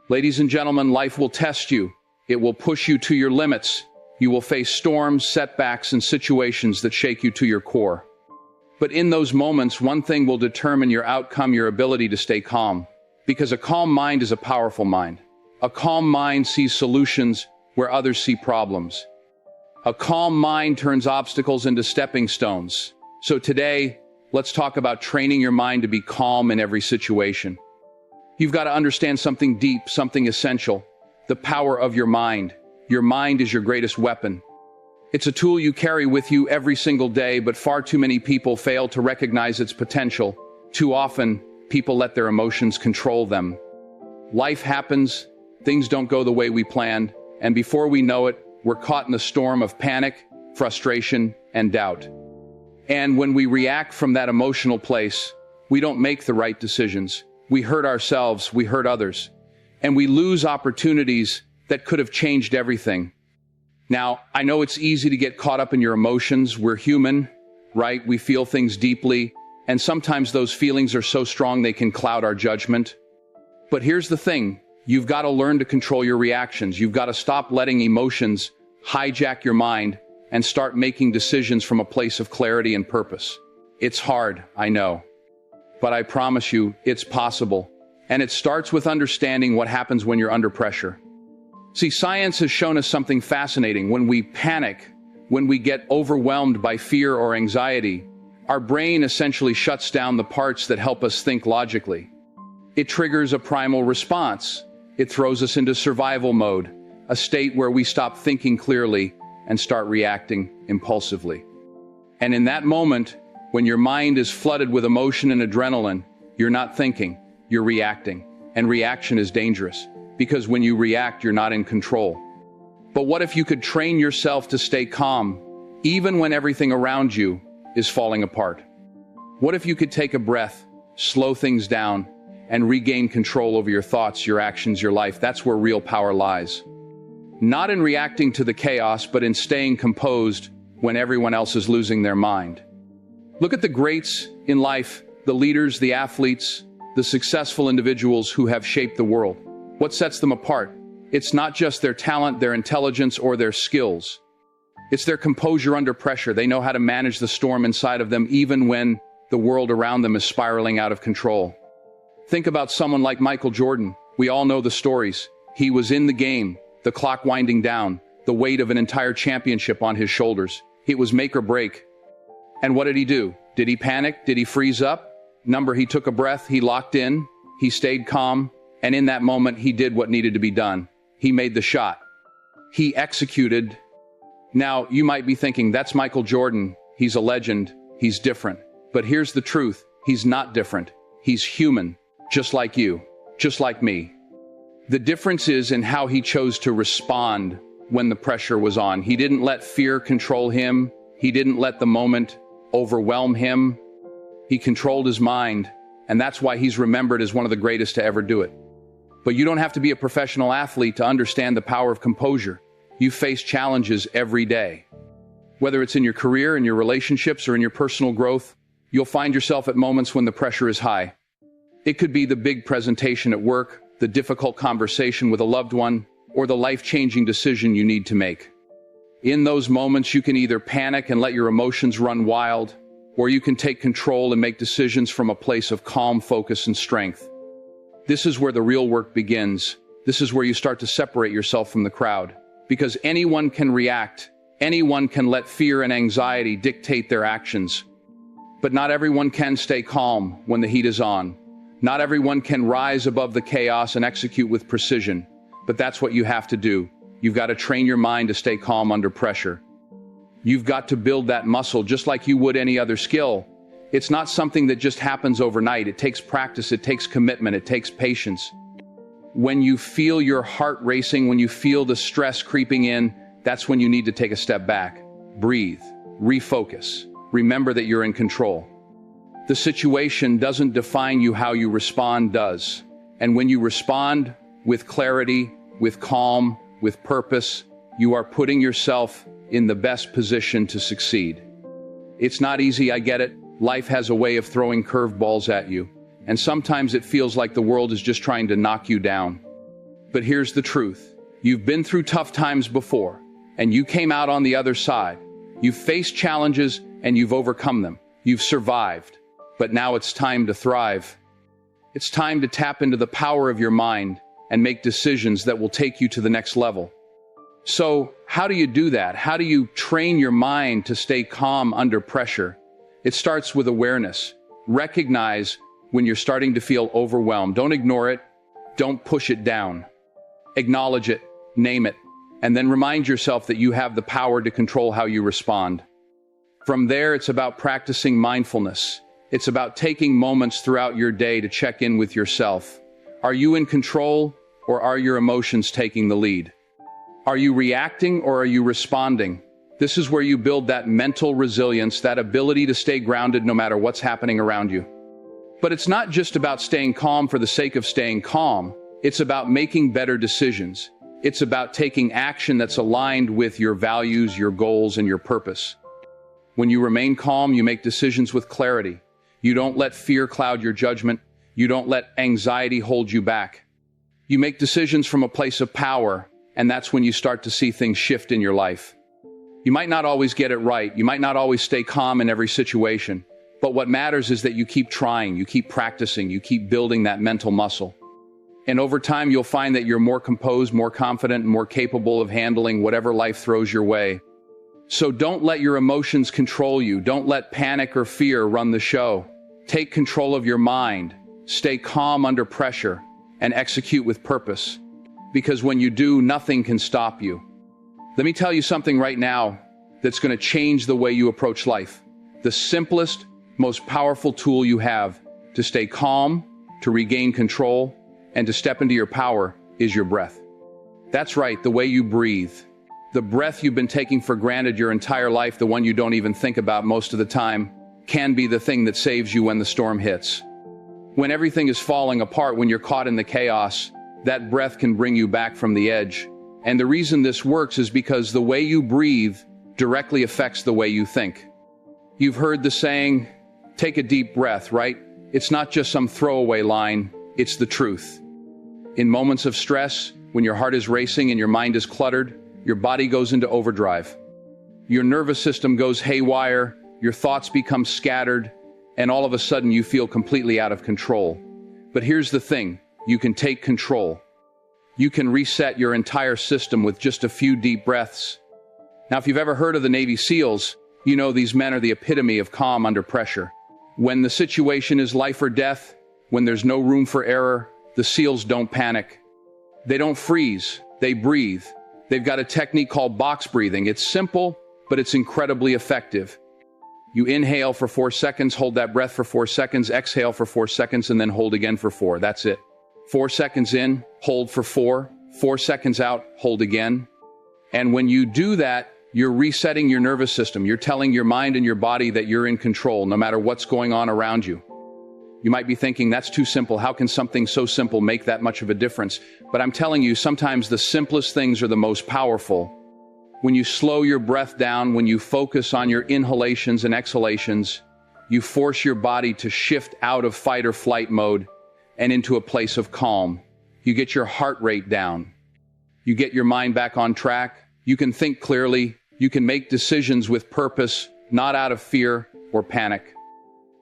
Ladies and gentlemen, life will test you. It will push you to your limits. You will face storms, setbacks, and situations that shake you to your core. But in those moments, one thing will determine your outcome, your ability to stay calm. Because a calm mind is a powerful mind. A calm mind sees solutions where others see problems. A calm mind turns obstacles into stepping stones. So today, let's talk about training your mind to be calm in every situation. You've got to understand something deep, something essential. The power of your mind. Your mind is your greatest weapon. It's a tool you carry with you every single day, but far too many people fail to recognize its potential. Too often, people let their emotions control them. Life happens, things don't go the way we planned, and before we know it, we're caught in a storm of panic, frustration, and doubt. And when we react from that emotional place, we don't make the right decisions. We hurt ourselves, we hurt others, and we lose opportunities that could have changed everything. Now, I know it's easy to get caught up in your emotions. We're human, right? We feel things deeply, and sometimes those feelings are so strong they can cloud our judgment. But here's the thing. You've got to learn to control your reactions. You've got to stop letting emotions hijack your mind and start making decisions from a place of clarity and purpose. It's hard, I know. But I promise you, it's possible. And it starts with understanding what happens when you're under pressure. See, science has shown us something fascinating. When we panic, when we get overwhelmed by fear or anxiety, our brain essentially shuts down the parts that help us think logically. It triggers a primal response. It throws us into survival mode, a state where we stop thinking clearly and start reacting impulsively. And in that moment, when your mind is flooded with emotion and adrenaline, you're not thinking, you're reacting. And reaction is dangerous, because when you react, you're not in control. But what if you could train yourself to stay calm, even when everything around you is falling apart? What if you could take a breath, slow things down, and regain control over your thoughts, your actions, your life? That's where real power lies. Not in reacting to the chaos, but in staying composed when everyone else is losing their mind. Look at the greats in life, the leaders, the athletes, the successful individuals who have shaped the world. What sets them apart? It's not just their talent, their intelligence, or their skills. It's their composure under pressure. They know how to manage the storm inside of them, even when the world around them is spiraling out of control. Think about someone like Michael Jordan. We all know the stories. He was in the game, the clock winding down, the weight of an entire championship on his shoulders. It was make or break. And what did he do? Did he panic? Did he freeze up? He took a breath, he locked in, he stayed calm, and in that moment, he did what needed to be done. He made the shot. He executed. Now, you might be thinking, that's Michael Jordan. He's a legend. He's different. But here's the truth. He's not different. He's human, just like you, just like me. The difference is in how he chose to respond when the pressure was on. He didn't let fear control him. He didn't let the moment overwhelm him. He controlled his mind, and that's why he's remembered as one of the greatest to ever do it. But you don't have to be a professional athlete to understand the power of composure. You face challenges every day. Whether it's in your career, in your relationships, or in your personal growth, you'll find yourself at moments when the pressure is high. It could be the big presentation at work, the difficult conversation with a loved one, or the life-changing decision you need to make. In those moments, you can either panic and let your emotions run wild, or you can take control and make decisions from a place of calm focus and strength. This is where the real work begins. This is where you start to separate yourself from the crowd. Because anyone can react. Anyone can let fear and anxiety dictate their actions. But not everyone can stay calm when the heat is on. Not everyone can rise above the chaos and execute with precision. But that's what you have to do. You've got to train your mind to stay calm under pressure. You've got to build that muscle just like you would any other skill. It's not something that just happens overnight. It takes practice, it takes commitment, it takes patience. When you feel your heart racing, when you feel the stress creeping in, that's when you need to take a step back. Breathe, refocus. Remember that you're in control. The situation doesn't define you, how you respond does. And when you respond with clarity, with calm, with purpose, you are putting yourself in the best position to succeed. It's not easy, I get it. Life has a way of throwing curveballs at you, and sometimes it feels like the world is just trying to knock you down. But here's the truth. You've been through tough times before, and you came out on the other side. You've faced challenges, and you've overcome them. You've survived. But now it's time to thrive. It's time to tap into the power of your mind and make decisions that will take you to the next level. So, how do you do that? How do you train your mind to stay calm under pressure? It starts with awareness. Recognize when you're starting to feel overwhelmed. Don't ignore it. Don't push it down. Acknowledge it, name it, and then remind yourself that you have the power to control how you respond. From there, it's about practicing mindfulness. It's about taking moments throughout your day to check in with yourself. Are you in control, or are your emotions taking the lead? Are you reacting, or are you responding? This is where you build that mental resilience, that ability to stay grounded no matter what's happening around you. But it's not just about staying calm for the sake of staying calm. It's about making better decisions. It's about taking action that's aligned with your values, your goals, and your purpose. When you remain calm, you make decisions with clarity. You don't let fear cloud your judgment. You don't let anxiety hold you back. You make decisions from a place of power, and that's when you start to see things shift in your life. You might not always get it right. You might not always stay calm in every situation. But what matters is that you keep trying, you keep practicing, you keep building that mental muscle. And over time, you'll find that you're more composed, more confident, and more capable of handling whatever life throws your way. So don't let your emotions control you. Don't let panic or fear run the show. Take control of your mind. Stay calm under pressure and execute with purpose. Because when you do, nothing can stop you. Let me tell you something right now that's going to change the way you approach life. The simplest, most powerful tool you have to stay calm, to regain control, and to step into your power is your breath. That's right, the way you breathe. The breath you've been taking for granted your entire life, the one you don't even think about most of the time, can be the thing that saves you when the storm hits. When everything is falling apart, when you're caught in the chaos, that breath can bring you back from the edge. And the reason this works is because the way you breathe directly affects the way you think. You've heard the saying, take a deep breath, right? It's not just some throwaway line, it's the truth. In moments of stress, when your heart is racing and your mind is cluttered, your body goes into overdrive. Your nervous system goes haywire, your thoughts become scattered, and all of a sudden you feel completely out of control. But here's the thing, you can take control. You can reset your entire system with just a few deep breaths. Now, if you've ever heard of the Navy SEALs, you know these men are the epitome of calm under pressure. When the situation is life or death, when there's no room for error, the SEALs don't panic. They don't freeze, they breathe. They've got a technique called box breathing. It's simple, but it's incredibly effective. You inhale for 4 seconds, hold that breath for 4 seconds, exhale for 4 seconds, and then hold again for 4. That's it. 4 seconds in, hold for 4. 4 seconds out, hold again. And when you do that, you're resetting your nervous system. You're telling your mind and your body that you're in control, no matter what's going on around you. You might be thinking, that's too simple. How can something so simple make that much of a difference? But I'm telling you, sometimes the simplest things are the most powerful. When you slow your breath down, when you focus on your inhalations and exhalations, you force your body to shift out of fight or flight mode and into a place of calm. You get your heart rate down. You get your mind back on track. You can think clearly. You can make decisions with purpose, not out of fear or panic.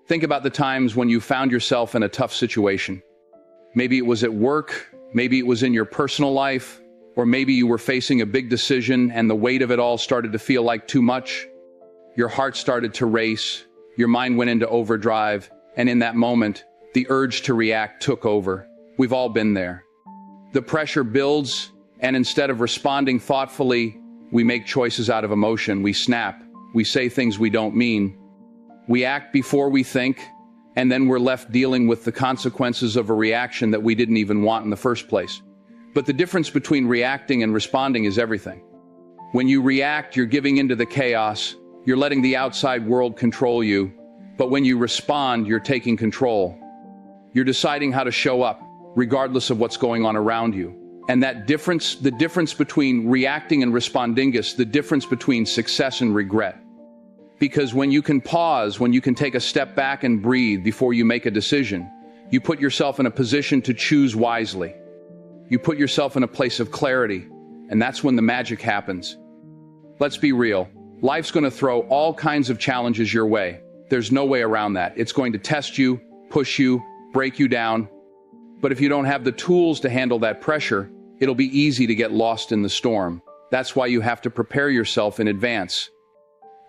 Think about the times when you found yourself in a tough situation. Maybe it was at work, maybe it was in your personal life, or maybe you were facing a big decision and the weight of it all started to feel like too much. Your heart started to race, your mind went into overdrive, and in that moment, the urge to react took over. We've all been there. The pressure builds, and instead of responding thoughtfully, we make choices out of emotion. We snap, we say things we don't mean. We act before we think, and then we're left dealing with the consequences of a reaction that we didn't even want in the first place. But the difference between reacting and responding is everything. When you react, you're giving into the chaos, you're letting the outside world control you. But when you respond, you're taking control. You're deciding how to show up, regardless of what's going on around you. And that difference, the difference between reacting and responding is the difference between success and regret. Because when you can pause, when you can take a step back and breathe before you make a decision, you put yourself in a position to choose wisely. You put yourself in a place of clarity, and that's when the magic happens. Let's be real. Life's going to throw all kinds of challenges your way. There's no way around that. It's going to test you, push you, break you down. But if you don't have the tools to handle that pressure, it'll be easy to get lost in the storm. That's why you have to prepare yourself in advance.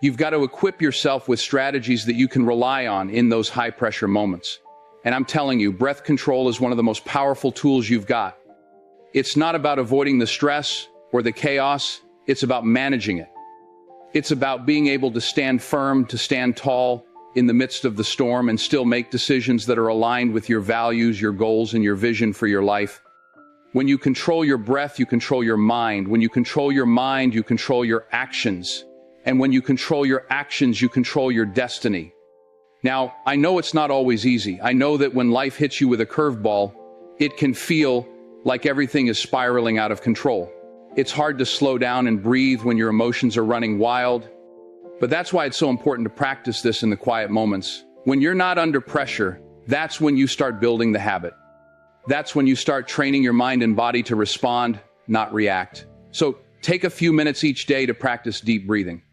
You've got to equip yourself with strategies that you can rely on in those high-pressure moments. And I'm telling you, breath control is one of the most powerful tools you've got. It's not about avoiding the stress or the chaos. It's about managing it. It's about being able to stand firm, to stand tall in the midst of the storm and still make decisions that are aligned with your values, your goals, and your vision for your life. When you control your breath, you control your mind. When you control your mind, you control your actions. And when you control your actions, you control your destiny. Now, I know it's not always easy. I know that when life hits you with a curveball, it can feel like everything is spiraling out of control. It's hard to slow down and breathe when your emotions are running wild. But that's why it's so important to practice this in the quiet moments. When you're not under pressure, that's when you start building the habit. That's when you start training your mind and body to respond, not react. So take a few minutes each day to practice deep breathing.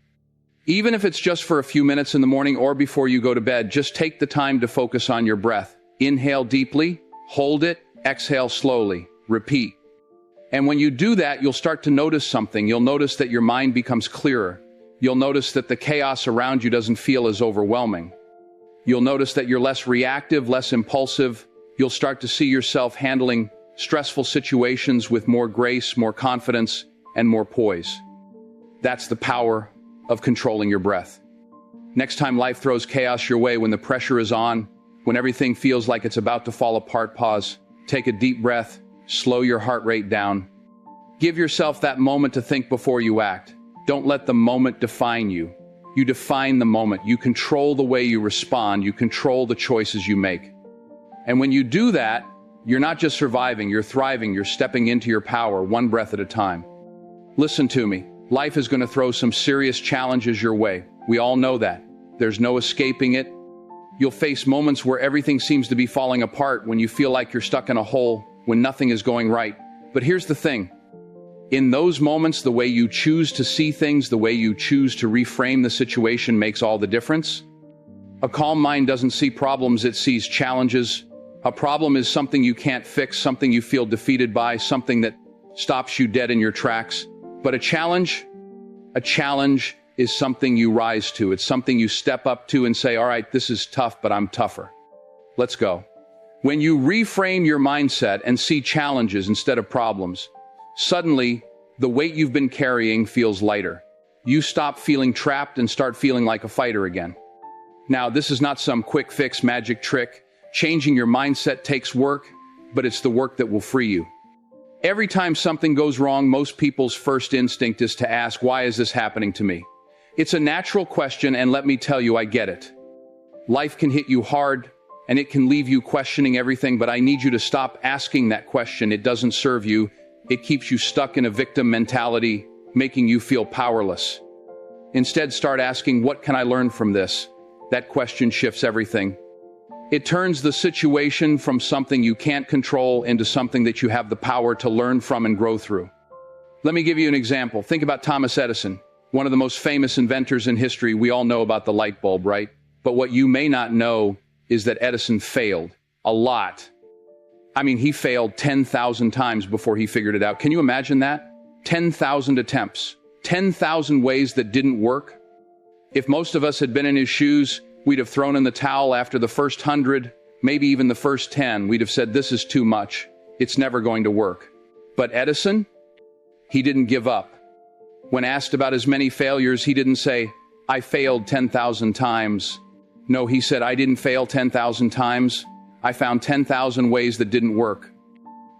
Even if it's just for a few minutes in the morning or before you go to bed, just take the time to focus on your breath. Inhale deeply, hold it, exhale slowly, repeat. And when you do that, you'll start to notice something. You'll notice that your mind becomes clearer. You'll notice that the chaos around you doesn't feel as overwhelming. You'll notice that you're less reactive, less impulsive. You'll start to see yourself handling stressful situations with more grace, more confidence, and more poise. That's the power of controlling your breath. Next time life throws chaos your way, when the pressure is on, when everything feels like it's about to fall apart, pause, take a deep breath, slow your heart rate down. Give yourself that moment to think before you act. Don't let the moment define you. You define the moment. You control the way you respond. You control the choices you make. And when you do that, you're not just surviving, you're thriving, you're stepping into your power, one breath at a time. Listen to me. Life is going to throw some serious challenges your way. We all know that. There's no escaping it. You'll face moments where everything seems to be falling apart, when you feel like you're stuck in a hole, when nothing is going right. But here's the thing. In those moments, the way you choose to see things, the way you choose to reframe the situation makes all the difference. A calm mind doesn't see problems, it sees challenges. A problem is something you can't fix, something you feel defeated by, something that stops you dead in your tracks. But a challenge is something you rise to. It's something you step up to and say, all right, this is tough, but I'm tougher. Let's go. When you reframe your mindset and see challenges instead of problems, suddenly the weight you've been carrying feels lighter. You stop feeling trapped and start feeling like a fighter again. Now, this is not some quick fix magic trick. Changing your mindset takes work, but it's the work that will free you. Every time something goes wrong, most people's first instinct is to ask, why is this happening to me? It's a natural question, and let me tell you, I get it. Life can hit you hard, and it can leave you questioning everything, but I need you to stop asking that question. It doesn't serve you. It keeps you stuck in a victim mentality, making you feel powerless. Instead, start asking, what can I learn from this? That question shifts everything. It turns the situation from something you can't control into something that you have the power to learn from and grow through. Let me give you an example. Think about Thomas Edison, one of the most famous inventors in history. We all know about the light bulb, right? But what you may not know is that Edison failed a lot. I mean, he failed 10,000 times before he figured it out. Can you imagine that? 10,000 attempts, 10,000 ways that didn't work. If most of us had been in his shoes, we'd have thrown in the towel after the first 100, maybe even the first 10. We'd have said, this is too much. It's never going to work. But Edison, he didn't give up. When asked about his many failures, he didn't say, I failed 10,000 times. No, he said, I didn't fail 10,000 times. I found 10,000 ways that didn't work.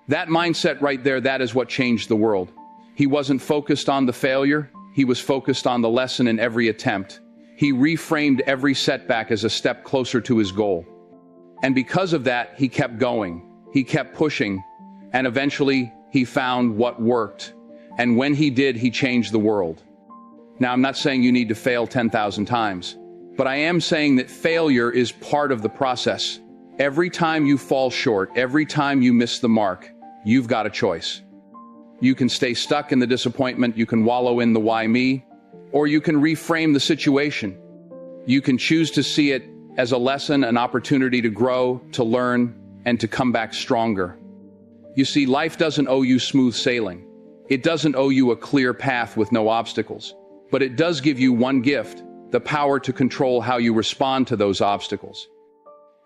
That mindset right there, that is what changed the world. He wasn't focused on the failure. He was focused on the lesson in every attempt. He reframed every setback as a step closer to his goal. And because of that, he kept going. He kept pushing. And eventually, he found what worked. And when he did, he changed the world. Now, I'm not saying you need to fail 10,000 times, but I am saying that failure is part of the process. Every time you fall short, every time you miss the mark, you've got a choice. You can stay stuck in the disappointment, you can wallow in the why me, or you can reframe the situation. You can choose to see it as a lesson, an opportunity to grow, to learn, and to come back stronger. You see, life doesn't owe you smooth sailing. It doesn't owe you a clear path with no obstacles. But it does give you one gift, the power to control how you respond to those obstacles.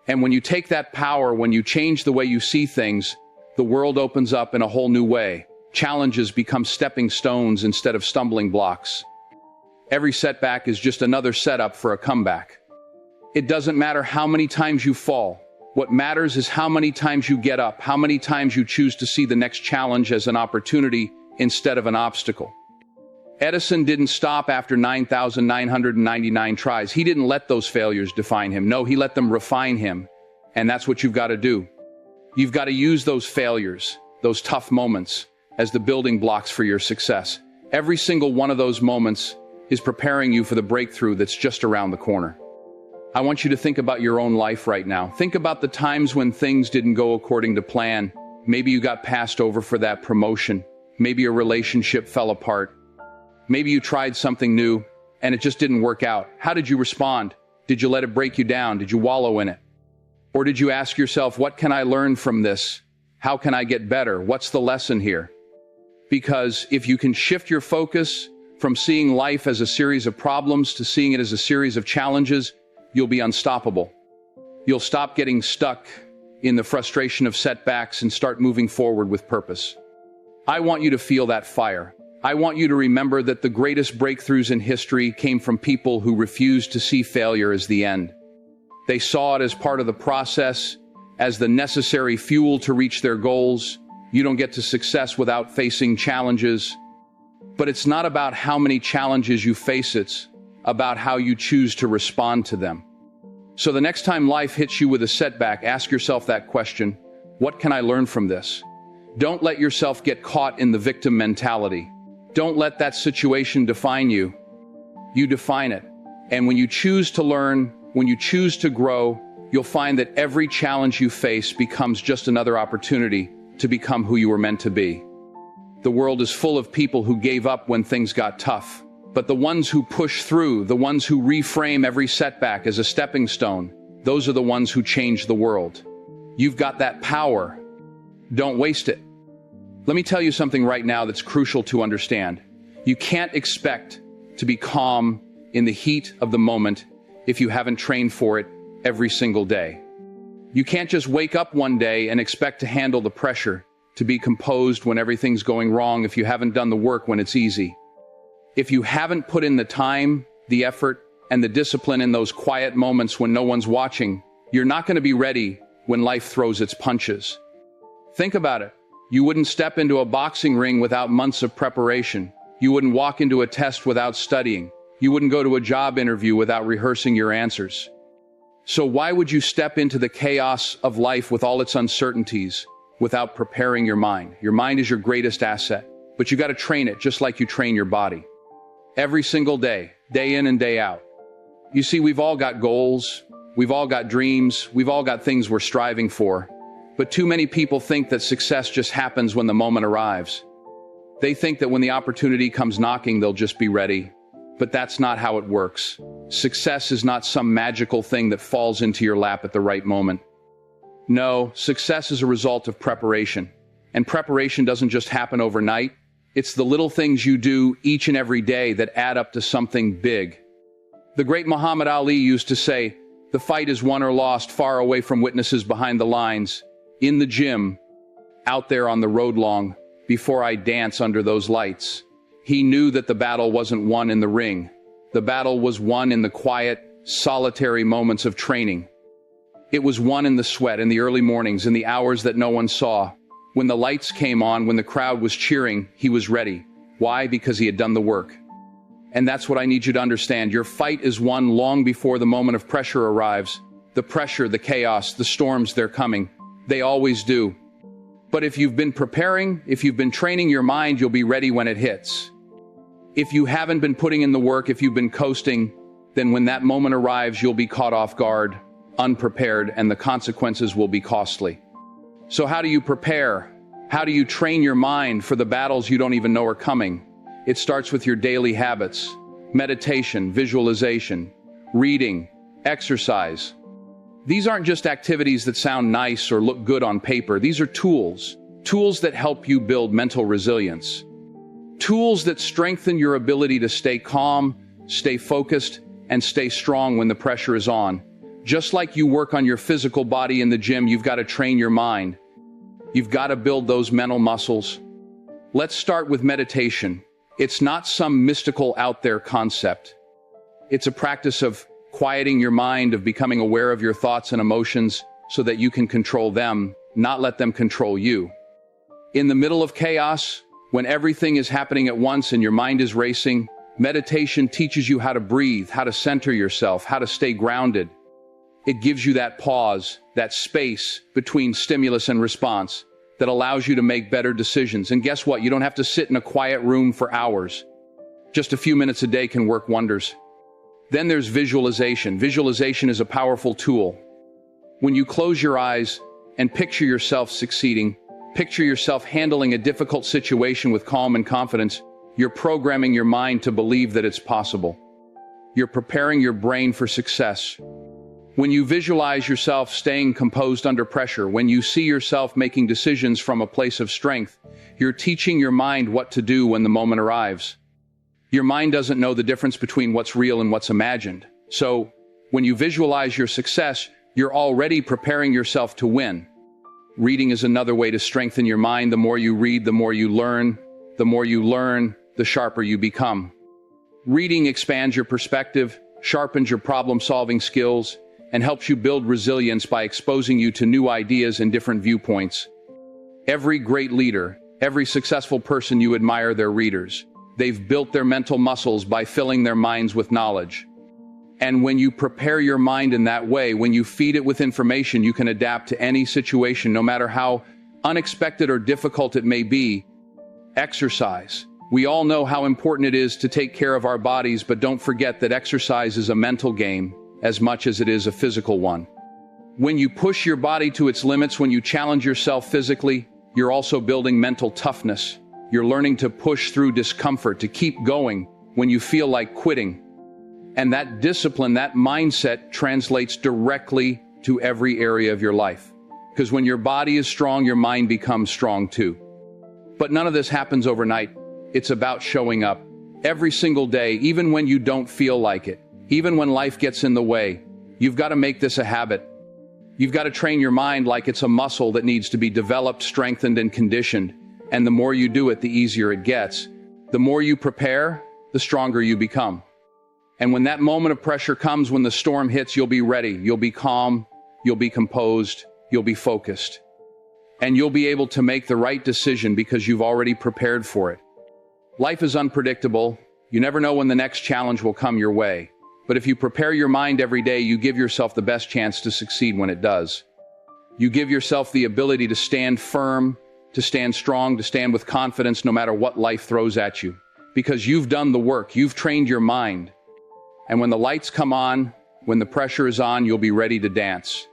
And when you take that power, when you change the way you see things, the world opens up in a whole new way. Challenges become stepping stones instead of stumbling blocks. Every setback is just another setup for a comeback. It doesn't matter how many times you fall. What matters is how many times you get up, how many times you choose to see the next challenge as an opportunity instead of an obstacle. Edison didn't stop after 9,999 tries. He didn't let those failures define him. No, he let them refine him. And that's what you've got to do. You've got to use those failures, those tough moments, as the building blocks for your success. Every single one of those moments is preparing you for the breakthrough that's just around the corner. I want you to think about your own life right now. Think about the times when things didn't go according to plan. Maybe you got passed over for that promotion. Maybe a relationship fell apart. Maybe you tried something new and it just didn't work out. How did you respond? Did you let it break you down? Did you wallow in it? Or did you ask yourself, what can I learn from this? How can I get better? What's the lesson here? Because if you can shift your focus from seeing life as a series of problems to seeing it as a series of challenges, you'll be unstoppable. You'll stop getting stuck in the frustration of setbacks and start moving forward with purpose. I want you to feel that fire. I want you to remember that the greatest breakthroughs in history came from people who refused to see failure as the end. They saw it as part of the process, as the necessary fuel to reach their goals. You don't get to success without facing challenges. But it's not about how many challenges you face, it's about how you choose to respond to them. So the next time life hits you with a setback, ask yourself that question: what can I learn from this? Don't let yourself get caught in the victim mentality. Don't let that situation define you. You define it. And when you choose to learn, when you choose to grow, you'll find that every challenge you face becomes just another opportunity to become who you were meant to be. The world is full of people who gave up when things got tough. But the ones who push through, the ones who reframe every setback as a stepping stone, those are the ones who change the world. You've got that power. Don't waste it. Let me tell you something right now that's crucial to understand. You can't expect to be calm in the heat of the moment if you haven't trained for it every single day. You can't just wake up one day and expect to handle the pressure, to be composed when everything's going wrong if you haven't done the work when it's easy. If you haven't put in the time, the effort, and the discipline in those quiet moments when no one's watching, you're not going to be ready when life throws its punches. Think about it. You wouldn't step into a boxing ring without months of preparation. You wouldn't walk into a test without studying. You wouldn't go to a job interview without rehearsing your answers. So why would you step into the chaos of life with all its uncertainties without preparing your mind? Your mind is your greatest asset, but you got to train it just like you train your body. Every single day, day in and day out. You see, we've all got goals, we've all got dreams, we've all got things we're striving for. But too many people think that success just happens when the moment arrives. They think that when the opportunity comes knocking, they'll just be ready. But that's not how it works. Success is not some magical thing that falls into your lap at the right moment. No, success is a result of preparation. And preparation doesn't just happen overnight. It's the little things you do each and every day that add up to something big. The great Muhammad Ali used to say, "The fight is won or lost far away from witnesses behind the lines. In the gym, out there on the road long, before I dance under those lights." He knew that the battle wasn't won in the ring. The battle was won in the quiet, solitary moments of training. It was won in the sweat, in the early mornings, in the hours that no one saw. When the lights came on, when the crowd was cheering, he was ready. Why? Because he had done the work. And that's what I need you to understand. Your fight is won long before the moment of pressure arrives. The pressure, the chaos, the storms, they're coming. They always do. But if you've been preparing, if you've been training your mind, you'll be ready when it hits. If you haven't been putting in the work, if you've been coasting, then when that moment arrives, you'll be caught off guard, unprepared, and the consequences will be costly. So how do you prepare? How do you train your mind for the battles you don't even know are coming? It starts with your daily habits: meditation, visualization, reading, exercise. These aren't just activities that sound nice or look good on paper. These are tools that help you build mental resilience. Tools that strengthen your ability to stay calm, stay focused, and stay strong when the pressure is on. Just like you work on your physical body in the gym, you've got to train your mind. You've got to build those mental muscles. Let's start with meditation. It's not some mystical out there concept. It's a practice of quieting your mind, of becoming aware of your thoughts and emotions so that you can control them, not let them control you. In the middle of chaos, when everything is happening at once and your mind is racing, meditation teaches you how to breathe, how to center yourself, how to stay grounded. It gives you that pause, that space between stimulus and response that allows you to make better decisions. And guess what? You don't have to sit in a quiet room for hours. Just a few minutes a day can work wonders. Then there's visualization. Visualization is a powerful tool. When you close your eyes and picture yourself succeeding, picture yourself handling a difficult situation with calm and confidence, you're programming your mind to believe that it's possible. You're preparing your brain for success. When you visualize yourself staying composed under pressure, when you see yourself making decisions from a place of strength, you're teaching your mind what to do when the moment arrives. Your mind doesn't know the difference between what's real and what's imagined. So, when you visualize your success, you're already preparing yourself to win. Reading is another way to strengthen your mind. The more you read, the more you learn. The more you learn, the sharper you become. Reading expands your perspective, sharpens your problem-solving skills, and helps you build resilience by exposing you to new ideas and different viewpoints. Every great leader, every successful person you admire, they're readers. They've built their mental muscles by filling their minds with knowledge. And when you prepare your mind in that way, when you feed it with information, you can adapt to any situation, no matter how unexpected or difficult it may be. Exercise. We all know how important it is to take care of our bodies, but don't forget that exercise is a mental game as much as it is a physical one. When you push your body to its limits, when you challenge yourself physically, you're also building mental toughness. You're learning to push through discomfort, to keep going when you feel like quitting. And that discipline, that mindset translates directly to every area of your life. Because when your body is strong, your mind becomes strong too. But none of this happens overnight. It's about showing up every single day, even when you don't feel like it, even when life gets in the way. You've got to make this a habit. You've got to train your mind like it's a muscle that needs to be developed, strengthened, and conditioned. And the more you do it, the easier it gets. The more you prepare, the stronger you become. And when that moment of pressure comes, when the storm hits, you'll be ready. You'll be calm. You'll be composed. You'll be focused. And you'll be able to make the right decision because you've already prepared for it. Life is unpredictable. You never know when the next challenge will come your way. But if you prepare your mind every day, you give yourself the best chance to succeed when it does. You give yourself the ability to stand firm, to stand strong, to stand with confidence no matter what life throws at you. Because you've done the work. You've trained your mind. And when the lights come on, when the pressure is on, you'll be ready to dance.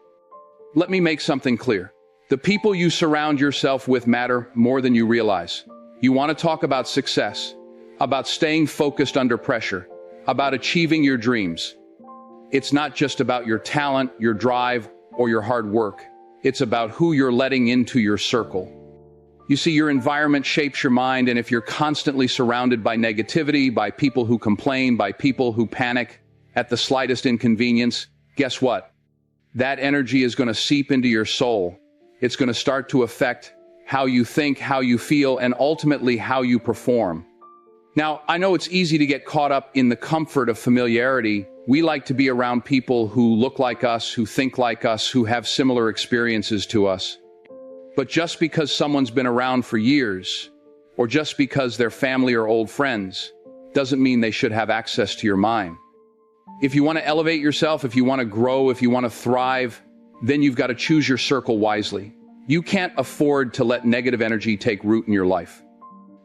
Let me make something clear. The people you surround yourself with matter more than you realize. You want to talk about success, about staying focused under pressure, about achieving your dreams. It's not just about your talent, your drive, or your hard work. It's about who you're letting into your circle. You see, your environment shapes your mind, and if you're constantly surrounded by negativity, by people who complain, by people who panic at the slightest inconvenience, guess what? That energy is going to seep into your soul. It's going to start to affect how you think, how you feel, and ultimately how you perform. Now, I know it's easy to get caught up in the comfort of familiarity. We like to be around people who look like us, who think like us, who have similar experiences to us. But just because someone's been around for years, or just because they're family or old friends, doesn't mean they should have access to your mind. If you want to elevate yourself, if you want to grow, if you want to thrive, then you've got to choose your circle wisely. You can't afford to let negative energy take root in your life.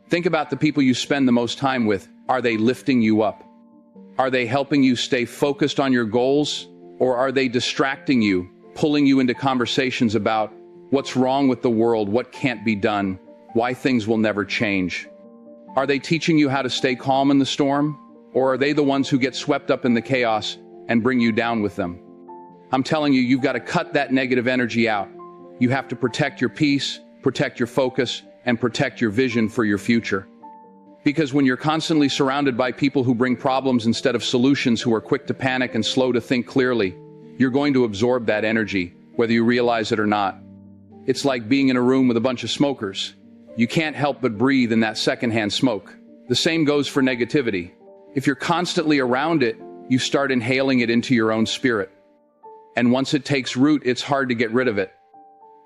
Think about the people you spend the most time with. Are they lifting you up? Are they helping you stay focused on your goals? Or are they distracting you, pulling you into conversations about what's wrong with the world, what can't be done, why things will never change. Are they teaching you how to stay calm in the storm? Or are they the ones who get swept up in the chaos and bring you down with them? I'm telling you, you've got to cut that negative energy out. You have to protect your peace, protect your focus, and protect your vision for your future. Because when you're constantly surrounded by people who bring problems instead of solutions, who are quick to panic and slow to think clearly, you're going to absorb that energy, whether you realize it or not. It's like being in a room with a bunch of smokers. You can't help but breathe in that secondhand smoke. The same goes for negativity. If you're constantly around it, you start inhaling it into your own spirit. And once it takes root, it's hard to get rid of it.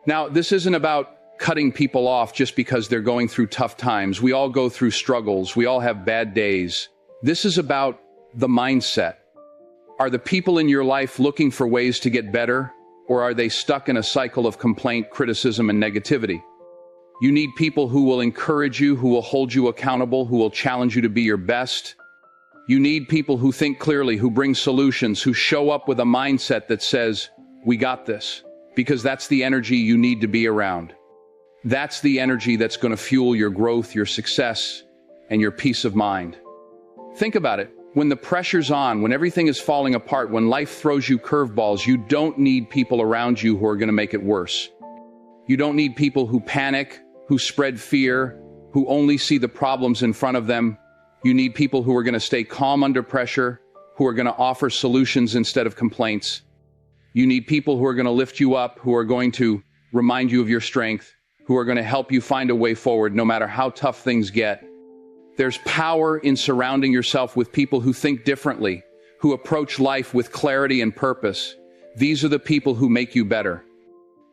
Now, this isn't about cutting people off just because they're going through tough times. We all go through struggles. We all have bad days. This is about the mindset. Are the people in your life looking for ways to get better, or are they stuck in a cycle of complaint, criticism, and negativity? You need people who will encourage you, who will hold you accountable, who will challenge you to be your best. You need people who think clearly, who bring solutions, who show up with a mindset that says, "We got this," because that's the energy you need to be around. That's the energy that's going to fuel your growth, your success, and your peace of mind. Think about it. When the pressure's on, when everything is falling apart, when life throws you curveballs, you don't need people around you who are going to make it worse. You don't need people who panic, who spread fear, who only see the problems in front of them. You need people who are going to stay calm under pressure, who are going to offer solutions instead of complaints. You need people who are going to lift you up, who are going to remind you of your strength, who are going to help you find a way forward no matter how tough things get. There's power in surrounding yourself with people who think differently, who approach life with clarity and purpose. These are the people who make you better.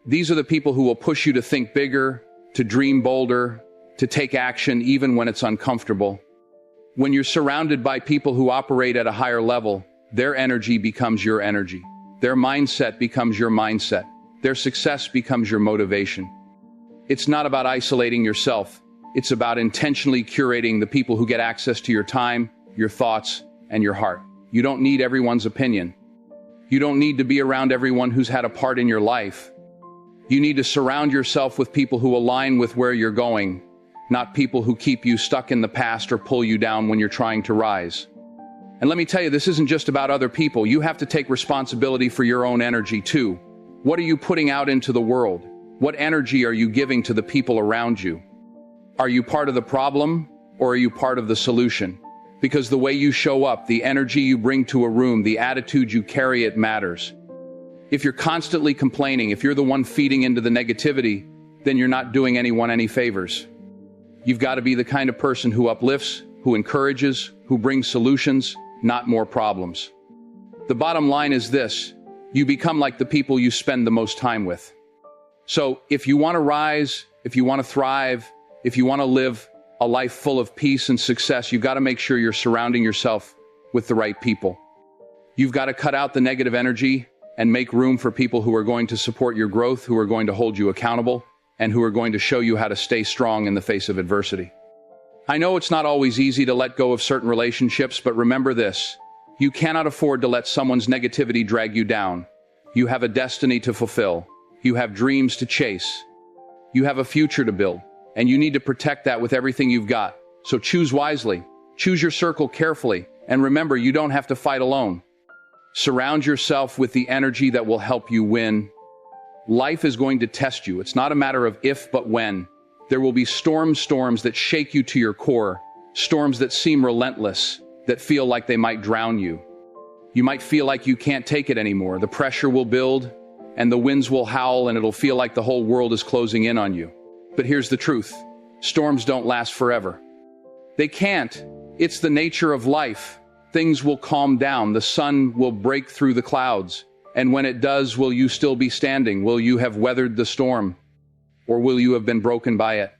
These are the people who will push you to think bigger, to dream bolder, to take action even when it's uncomfortable. When you're surrounded by people who operate at a higher level, their energy becomes your energy. Their mindset becomes your mindset. Their success becomes your motivation. It's not about isolating yourself. It's about intentionally curating the people who get access to your time, your thoughts, and your heart. You don't need everyone's opinion. You don't need to be around everyone who's had a part in your life. You need to surround yourself with people who align with where you're going, not people who keep you stuck in the past or pull you down when you're trying to rise. And let me tell you, this isn't just about other people. You have to take responsibility for your own energy too. What are you putting out into the world? What energy are you giving to the people around you? Are you part of the problem, or are you part of the solution? Because the way you show up, the energy you bring to a room, the attitude you carry, it matters. If you're constantly complaining, if you're the one feeding into the negativity, then you're not doing anyone any favors. You've got to be the kind of person who uplifts, who encourages, who brings solutions, not more problems. The bottom line is this: you become like the people you spend the most time with. So if you want to rise, if you want to thrive, if you want to live a life full of peace and success, you've got to make sure you're surrounding yourself with the right people. You've got to cut out the negative energy and make room for people who are going to support your growth, who are going to hold you accountable, and who are going to show you how to stay strong in the face of adversity. I know it's not always easy to let go of certain relationships, but remember this: you cannot afford to let someone's negativity drag you down. You have a destiny to fulfill. You have dreams to chase. You have a future to build, and you need to protect that with everything you've got. So choose wisely, choose your circle carefully, and remember, you don't have to fight alone. Surround yourself with the energy that will help you win. Life is going to test you. It's not a matter of if, but when. There will be storms that shake you to your core, storms that seem relentless, that feel like they might drown you. You might feel like you can't take it anymore. The pressure will build, and the winds will howl, and it'll feel like the whole world is closing in on you. But here's the truth: storms don't last forever. They can't. It's the nature of life. Things will calm down. The sun will break through the clouds. And when it does, will you still be standing? Will you have weathered the storm? Or will you have been broken by it?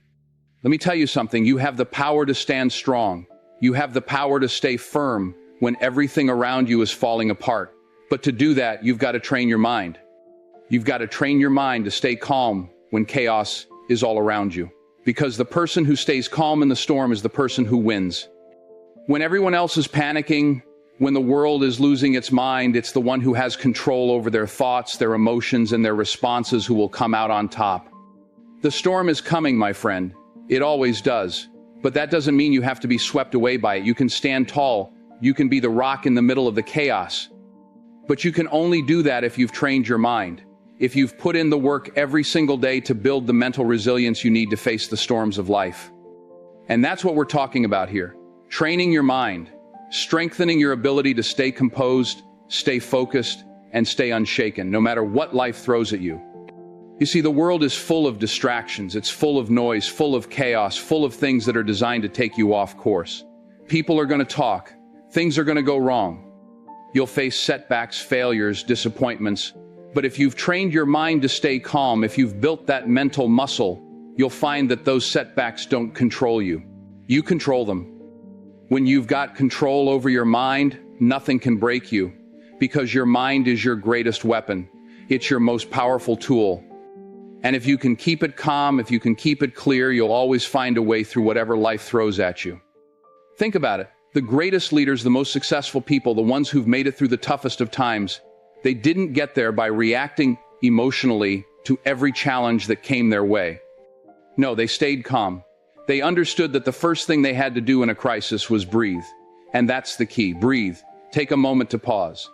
Let me tell you something. You have the power to stand strong. You have the power to stay firm when everything around you is falling apart. But to do that, you've got to train your mind. You've got to train your mind to stay calm when chaos is all around you. Because the person who stays calm in the storm is the person who wins. When everyone else is panicking, When the world is losing its mind, it's the one who has control over their thoughts, their emotions, and their responses who will come out on top. The storm is coming, my friend. It always does. But that doesn't mean you have to be swept away by it. You can stand tall. You can be the rock in the middle of the chaos. But you can only do that if you've trained your mind. If you've put in the work every single day to build the mental resilience you need to face the storms of life. And that's what we're talking about here. Training your mind, strengthening your ability to stay composed, stay focused, and stay unshaken, no matter what life throws at you. You see, the world is full of distractions. It's full of noise, full of chaos, full of things that are designed to take you off course. People are going to talk. Things are going to go wrong. You'll face setbacks, failures, disappointments. But if you've trained your mind to stay calm, if you've built that mental muscle, you'll find that those setbacks don't control you. You control them. When you've got control over your mind, nothing can break you, because your mind is your greatest weapon. It's your most powerful tool. And if you can keep it calm, if you can keep it clear, you'll always find a way through whatever life throws at you. Think about it. The greatest leaders, the most successful people, the ones who've made it through the toughest of times, they didn't get there by reacting emotionally to every challenge that came their way. No, they stayed calm. They understood that the first thing they had to do in a crisis was breathe. And that's the key. Breathe. Take a moment to pause.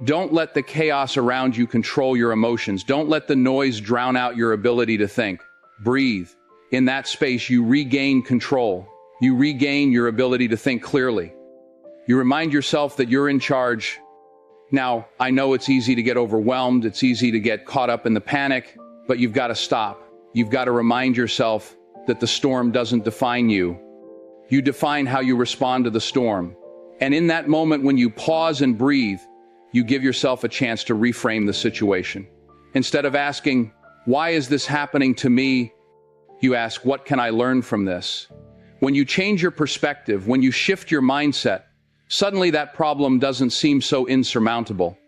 Don't let the chaos around you control your emotions. Don't let the noise drown out your ability to think. Breathe. In that space, you regain control. You regain your ability to think clearly. You remind yourself that you're in charge. Now, I know it's easy to get overwhelmed. It's easy to get caught up in the panic, but you've got to stop. You've got to remind yourself that the storm doesn't define you. You define how you respond to the storm. And in that moment, when you pause and breathe, you give yourself a chance to reframe the situation. Instead of asking, why is this happening to me? You ask, what can I learn from this? When you change your perspective, when you shift your mindset, suddenly that problem doesn't seem so insurmountable.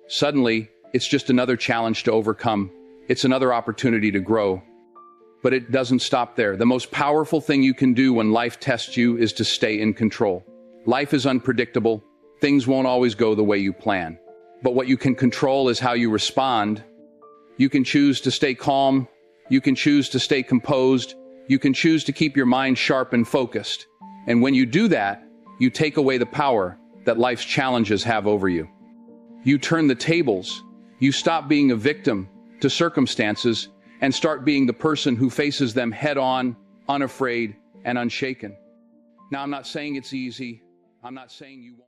Suddenly, it's just another challenge to overcome. It's another opportunity to grow. But it doesn't stop there. The most powerful thing you can do when life tests you is to stay in control. Life is unpredictable. Things won't always go the way you plan. But what you can control is how you respond. You can choose to stay calm. You can choose to stay composed. You can choose to keep your mind sharp and focused. And when you do that, you take away the power that life's challenges have over you. You turn the tables. You stop being a victim to circumstances and start being the person who faces them head-on, unafraid, and unshaken. Now, I'm not saying it's easy. I'm not saying you won't.